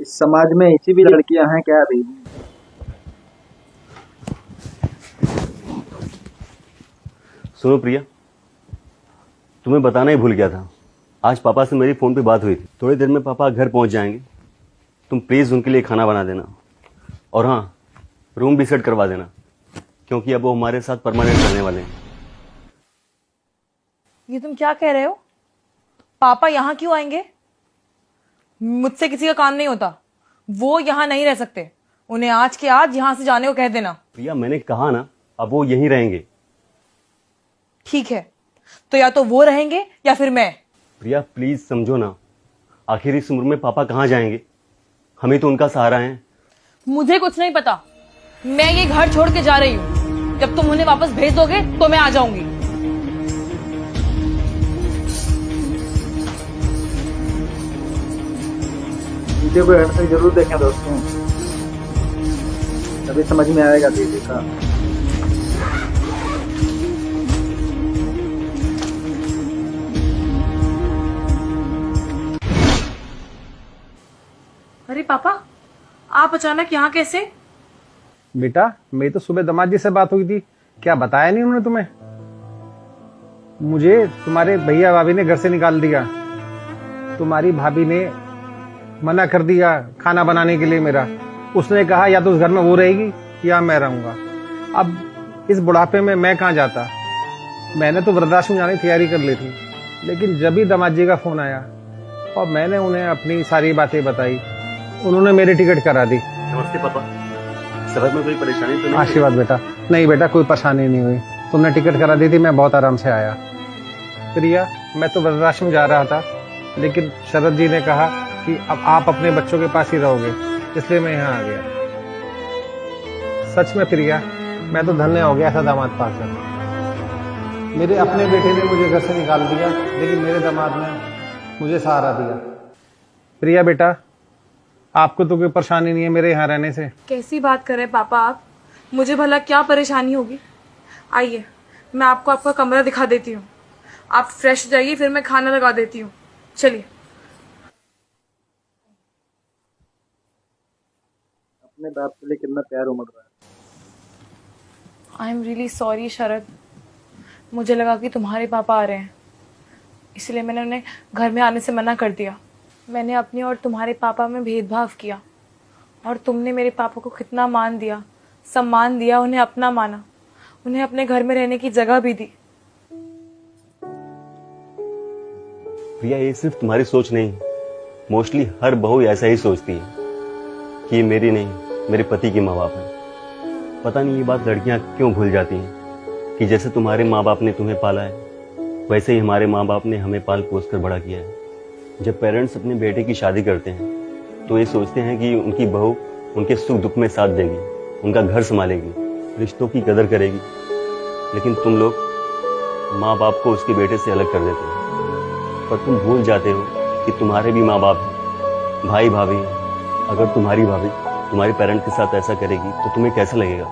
इस समाज में ऐसी भी लड़कियां हैं क्या भाई। सुनो प्रिया, तुम्हें बताना ही भूल गया था। आज पापा से मेरी फ़ोन पे बात हुई थी। थोड़ी देर में पापा घर पहुंच जाएंगे। तुम प्लीज़ उनके लिए खाना बना देना, और हाँ, रूम भी सेट करवा देना, क्योंकि अब वो हमारे साथ परमानेंट रहने वाले हैं। ये तुम क्या कह रहे हो? पापा यहाँ क्यों आएंगे? मुझसे किसी का काम नहीं होता। वो यहाँ नहीं रह सकते। उन्हें आज के आज यहाँ से जाने को कह देना। प्रिया, मैंने कहा ना, अब वो यहीं रहेंगे। ठीक है, तो या तो वो रहेंगे या फिर मैं। प्रिया प्लीज़ समझो ना, आखिर इस उम्र में पापा कहाँ जाएंगे? हमें तो उनका सहारा है। मुझे कुछ नहीं पता। मैं ये घर छोड़ के जा रही हूँ। जब तुम उन्हें वापस भेज दोगे तो मैं आ जाऊंगी। वीडियो को एंड तक जरूर देखें दोस्तों, तभी समझ में आएगा दीदी का। अरे पापा, आप अचानक यहाँ कैसे? बेटा, मेरी तो सुबह दामाद जी से बात हुई थी। क्या बताया नहीं उन्होंने तुम्हें? मुझे तुम्हारे भैया भाभी ने घर से निकाल दिया। तुम्हारी भाभी ने मना कर दिया खाना बनाने के लिए मेरा। उसने कहा या तो उस घर में वो रहेगी या मैं रहूंगा। अब इस बुढ़ापे में मैं कहाँ जाता। मैंने तो वृद्धाश्रम जाने की तैयारी कर ली थी, लेकिन जब ही दामाद जी का फोन आया और मैंने उन्हें अपनी सारी बातें बताई, उन्होंने मेरी टिकट करा दी। नमस्ते पापा, सफर में कोई परेशानी तो नहीं? आशीर्वाद बेटा। नहीं बेटा, कोई परेशानी नहीं हुई। तुमने टिकट करा दी थी, मैं बहुत आराम से आया। प्रिया, मैं तो वृद्धाश्रम जा रहा था, लेकिन शरद जी ने कहा कि अब आप अपने बच्चों के पास ही रहोगे, इसलिए मैं यहाँ आ गया। सच में प्रिया, मैं तो धन्य हो गया ऐसा दामाद पाकर। मेरे अपने बेटे ने मुझे घर से निकाल दिया, लेकिन मेरे दामाद ने मुझे सहारा दिया। प्रिया बेटा, आपको तो कोई परेशानी नहीं है मेरे यहाँ रहने से? कैसी बात कर रहे हैं पापा आप? मुझे भला क्या परेशानी होगी? आइए, मैं आपको आपका कमरा दिखा देती हूँ। आप फ्रेश हो जाइए, फिर मैं खाना लगा देती हूँ। चलिए। अपने बाप के लिए कितना प्यार उमड़ रहा है। आई एम रियली सॉरी शरद। मुझे लगा कि तुम्हारे पापा आ रहे हैं, इसलिए मैंने उन्हें घर में आने से मना कर दिया। मैंने अपने और तुम्हारे पापा में भेदभाव किया, और तुमने मेरे पापा को कितना मान दिया, सम्मान दिया, उन्हें अपना माना, उन्हें अपने घर में रहने की जगह भी दी। प्रिया, ये सिर्फ तुम्हारी सोच नहीं, मोस्टली हर बहू ऐसा ही सोचती है कि ये मेरी नहीं, मेरे पति की माँ बाप है। पता नहीं ये बात लड़कियां क्यों भूल जाती हैं कि जैसे तुम्हारे माँ बाप ने तुम्हें पाला है, वैसे ही हमारे माँ बाप ने हमें पाल पोस कर बड़ा किया है। जब पेरेंट्स अपने बेटे की शादी करते हैं तो ये सोचते हैं कि उनकी बहू उनके सुख दुख में साथ देगी, उनका घर संभालेगी, रिश्तों की कदर करेगी। लेकिन तुम लोग माँ बाप को उसके बेटे से अलग कर देते हो, पर तुम भूल जाते हो कि तुम्हारे भी माँ बाप हैं, भाई भाभी। अगर तुम्हारी भाभी तुम्हारे पेरेंट के साथ ऐसा करेगी तो तुम्हें कैसा लगेगा?